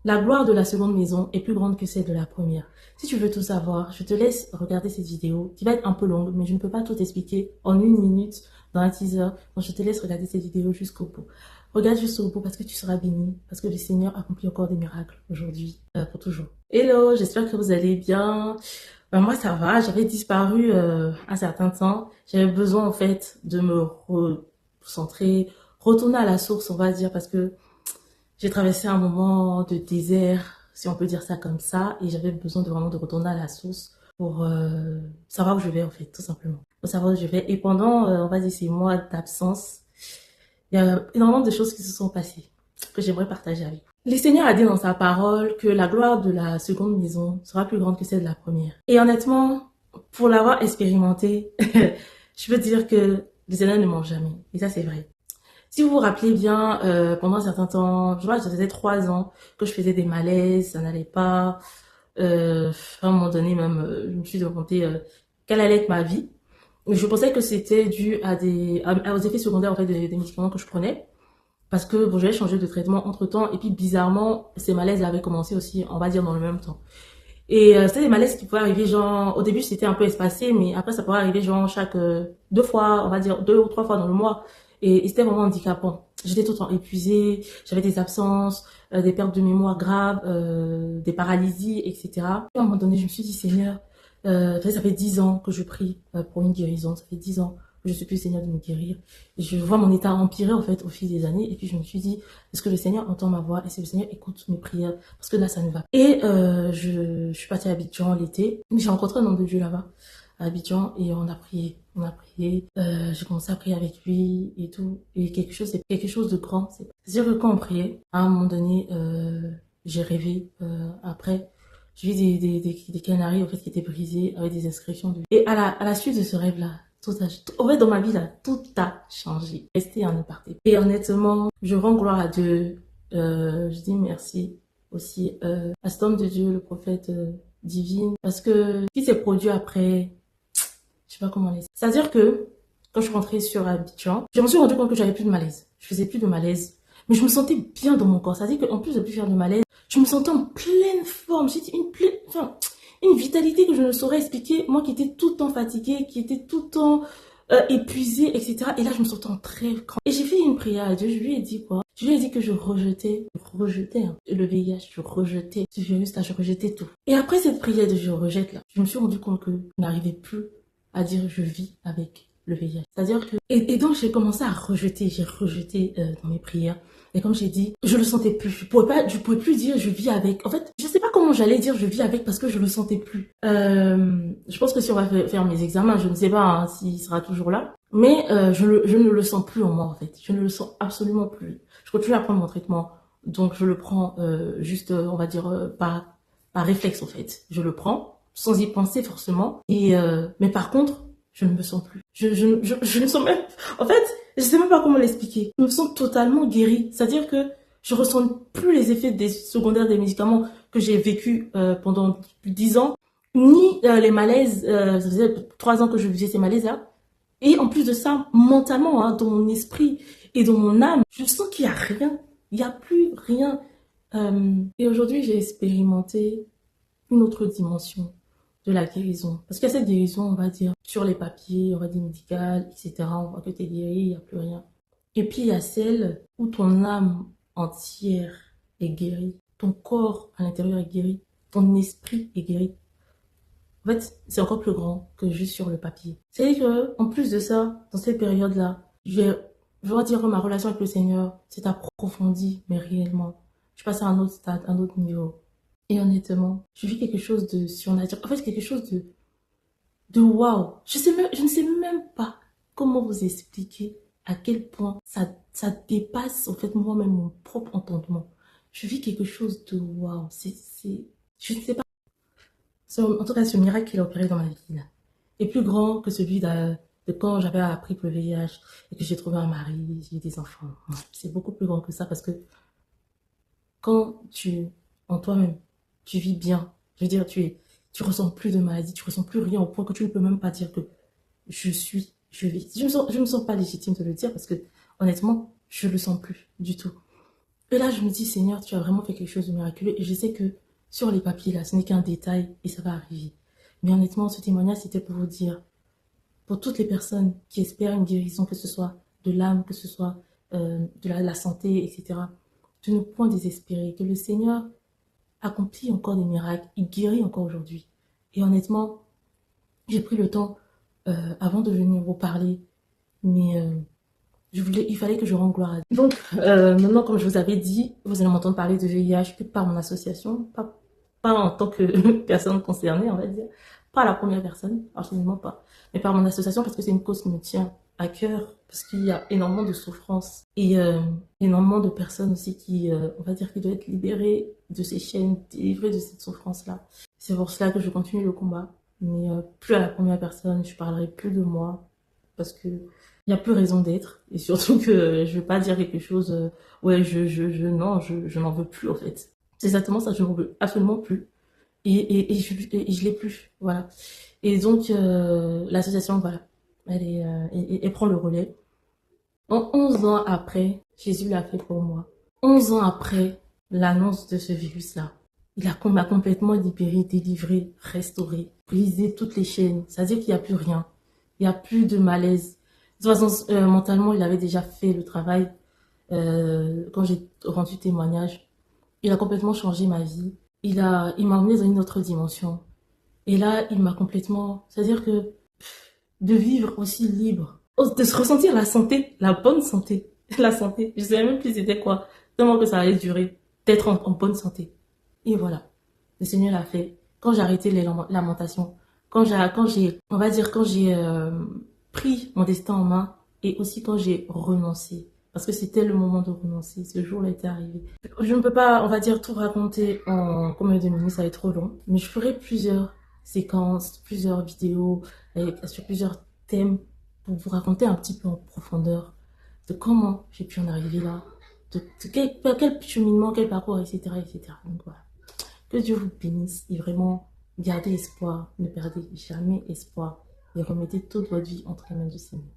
La gloire de la seconde maison est plus grande que celle de la première. Si tu veux tout savoir, je te laisse regarder cette vidéo qui va être un peu longue, mais je ne peux pas tout expliquer en 1 minute dans un teaser. Donc je te laisse regarder cette vidéo jusqu'au bout. Regarde jusqu'au bout parce que tu seras béni, parce que le Seigneur accomplit encore des miracles aujourd'hui, pour toujours. Hello, j'espère que vous allez bien. Moi ça va, j'avais disparu un certain temps. J'avais besoin en fait de me recentrer, retourner à la source on va dire, parce que j'ai traversé un moment de désert, si on peut dire ça comme ça, et j'avais besoin de vraiment de retourner à la source pour savoir où je vais en fait, tout simplement. Pour savoir où je vais. Et pendant, on va dire, ces mois d'absence, il y a énormément de choses qui se sont passées que j'aimerais partager avec vous. Le Seigneur a dit dans sa parole que la gloire de la seconde maison sera plus grande que celle de la première. Et honnêtement, pour l'avoir expérimenté, je peux dire que le Seigneur ne ment jamais. Et ça, c'est vrai. Si vous vous rappelez bien, pendant un certain temps, je vois, ça faisait 3 ans que je faisais des malaises, ça n'allait pas. À un moment donné, même, je me suis demandé quelle allait être ma vie. Je pensais que c'était dû aux effets secondaires en fait des médicaments que je prenais, parce que bon, j'avais changé de traitement entre temps, et puis bizarrement, ces malaises avaient commencé aussi, on va dire, dans le même temps. Et c'était des malaises qui pouvaient arriver genre, au début c'était un peu espacé, mais après ça pourrait arriver genre chaque 2 fois, on va dire 2 ou 3 fois dans le mois. Et c'était vraiment handicapant. J'étais tout le temps épuisée, j'avais des absences, des pertes de mémoire graves, des paralysies, etc. Et à un moment donné, je me suis dit, Seigneur, ça fait 10 ans que je prie pour une guérison, ça fait 10 ans que je supplie le Seigneur de me guérir. Et je vois mon état empirer en fait au fil des années, et puis je me suis dit, est-ce que le Seigneur entend ma voix, est-ce que le Seigneur écoute mes prières, parce que là ça ne va pas. Et je suis partie à Abidjan l'été, j'ai rencontré un homme de Dieu là-bas à Abidjan, et on a prié, j'ai commencé à prier avec lui et tout, et c'est quelque chose de grand. C'est-à-dire que quand on priait, à un moment donné, j'ai rêvé, après, j'ai vu des canaries en fait qui étaient brisés avec des inscriptions de... Et à la suite de ce rêve-là, en fait, dans ma vie là, tout a changé. Rester en aparté. Et honnêtement, je rends gloire à Dieu. Je dis merci aussi à cet homme de Dieu, le prophète divine, parce que ce qui s'est produit après, je sais pas comment les... C'est-à-dire que quand je suis rentrée sur Abidjan, je me suis rendu compte que j'avais plus de malaise. Je faisais plus de malaise, mais je me sentais bien dans mon corps. C'est-à-dire qu'en plus de plus faire de malaise, je me sentais en pleine forme. J'ai dit une vitalité que je ne saurais expliquer. Moi qui étais tout le temps fatiguée, qui était tout le temps épuisée, etc. Et là, je me sentais en très grand. Et j'ai fait une prière à Dieu. Je lui ai dit quoi? Je lui ai dit que je rejetais hein, le VIH, je rejetais ce virus-là, je rejetais tout. Et après cette prière de je rejette là, je me suis rendu compte que je n'arrivais plus à dire je vis avec le VIH. C'est-à-dire que... Et donc j'ai commencé à rejeter, j'ai rejeté dans mes prières. Et comme j'ai dit, je le sentais plus. Je pouvais plus dire je vis avec. En fait, je sais pas comment j'allais dire je vis avec parce que je le sentais plus. Je pense que si on va faire mes examens, je ne sais pas hein, s'il sera toujours là. Mais je ne le sens plus en moi en fait. Je ne le sens absolument plus. Je continue à prendre mon traitement. Donc je le prends juste, on va dire, par réflexe en fait. Je le prends sans y penser forcément. Et mais par contre, je ne me sens plus. Je me sens même... En fait, je sais même pas comment l'expliquer. Je me sens totalement guérie. C'est-à-dire que je ressens plus les effets des secondaires des médicaments que j'ai vécu pendant plus de 10 ans, ni les malaises. Ça faisait 3 ans que je vivais ces malaises-là. Et en plus de ça, mentalement, hein, dans mon esprit et dans mon âme, je sens qu'il n'y a rien. Il n'y a plus rien. Et aujourd'hui, j'ai expérimenté une autre dimension de la guérison. Parce qu'il y a cette guérison, on va dire, sur les papiers, on va dire médical, etc. On voit que tu es guéri, il n'y a plus rien. Et puis il y a celle où ton âme entière est guérie, ton corps à l'intérieur est guéri, ton esprit est guéri. En fait, c'est encore plus grand que juste sur le papier. C'est-à-dire que, en plus de ça, dans cette période-là, je vais dire que ma relation avec le Seigneur s'est approfondie, mais réellement. Je passe à un autre stade, un autre niveau. Et honnêtement, je vis quelque chose de surnaturel. En fait, quelque chose de waouh. Je ne sais même pas comment vous expliquer à quel point ça dépasse, en fait, moi-même, mon propre entendement. Je vis quelque chose de waouh. Je ne sais pas. En tout cas, ce miracle qu'il a opéré dans ma vie, là, est plus grand que celui de quand j'avais appris pour le VIH et que j'ai trouvé un mari, j'ai eu des enfants. C'est beaucoup plus grand que ça parce que quand en toi-même, tu vis bien, je veux dire, tu ressens plus de maladie, tu ressens plus rien au point que tu ne peux même pas dire que je vis. Je me sens pas légitime de le dire parce que, honnêtement, je le sens plus du tout. Et là, je me dis, Seigneur, tu as vraiment fait quelque chose de miraculeux. Et je sais que sur les papiers, là, ce n'est qu'un détail et ça va arriver. Mais honnêtement, ce témoignage, c'était pour vous dire, pour toutes les personnes qui espèrent une guérison, que ce soit de l'âme, que ce soit de la santé, etc., de ne point désespérer, que le Seigneur accomplit encore des miracles, il guérit encore aujourd'hui. Et honnêtement, j'ai pris le temps avant de venir vous parler, mais il fallait que je rende gloire à Dieu. Donc, maintenant, comme je vous avais dit, vous allez m'entendre parler de VIH que par mon association, pas en tant que personne concernée, on va dire. Pas la première personne, absolument pas. Mais par mon association parce que c'est une cause qui me tient à cœur, parce qu'il y a énormément de souffrance et énormément de personnes aussi qui, on va dire, qui doivent être libérées de ces chaînes, délivrées de cette souffrance-là. C'est pour cela que je continue le combat. Mais plus à la première personne, je parlerai plus de moi, parce que il n'y a plus raison d'être. Et surtout que je vais pas dire quelque chose, ouais, non, je n'en veux plus, en fait. C'est exactement ça, je n'en veux absolument plus. Et je l'ai plus, voilà. Et donc, l'association, voilà, elle prend le relais. En 11 ans après, Jésus l'a fait pour moi. 11 ans après l'annonce de ce virus-là, m'a complètement libéré, délivré, restauré, brisé toutes les chaînes. C'est-à-dire qu'il n'y a plus rien. Il n'y a plus de malaise. De toute façon, mentalement, il avait déjà fait le travail quand j'ai rendu témoignage. Il a complètement changé ma vie. Il m'a emmené dans une autre dimension. Et là, il m'a complètement... C'est-à-dire que de vivre aussi libre, de se ressentir la santé, la bonne santé, la santé. Je ne savais même plus c'était quoi, tellement que ça allait durer, d'être en bonne santé. Et voilà, le Seigneur l'a fait. Quand j'ai arrêté les lamentations, on va dire, quand j'ai pris mon destin en main, et aussi quand j'ai renoncé. Parce que c'était le moment de renoncer. Ce jour-là était arrivé. Je ne peux pas, on va dire, tout raconter en combien de minutes, ça va être trop long. Mais je ferai plusieurs séquences, plusieurs vidéos, sur plusieurs thèmes pour vous raconter un petit peu en profondeur de comment j'ai pu en arriver là, de quel cheminement, quel parcours, etc., etc. Donc voilà. Que Dieu vous bénisse et vraiment gardez espoir, ne perdez jamais espoir et remettez toute votre vie entre les mains du Seigneur.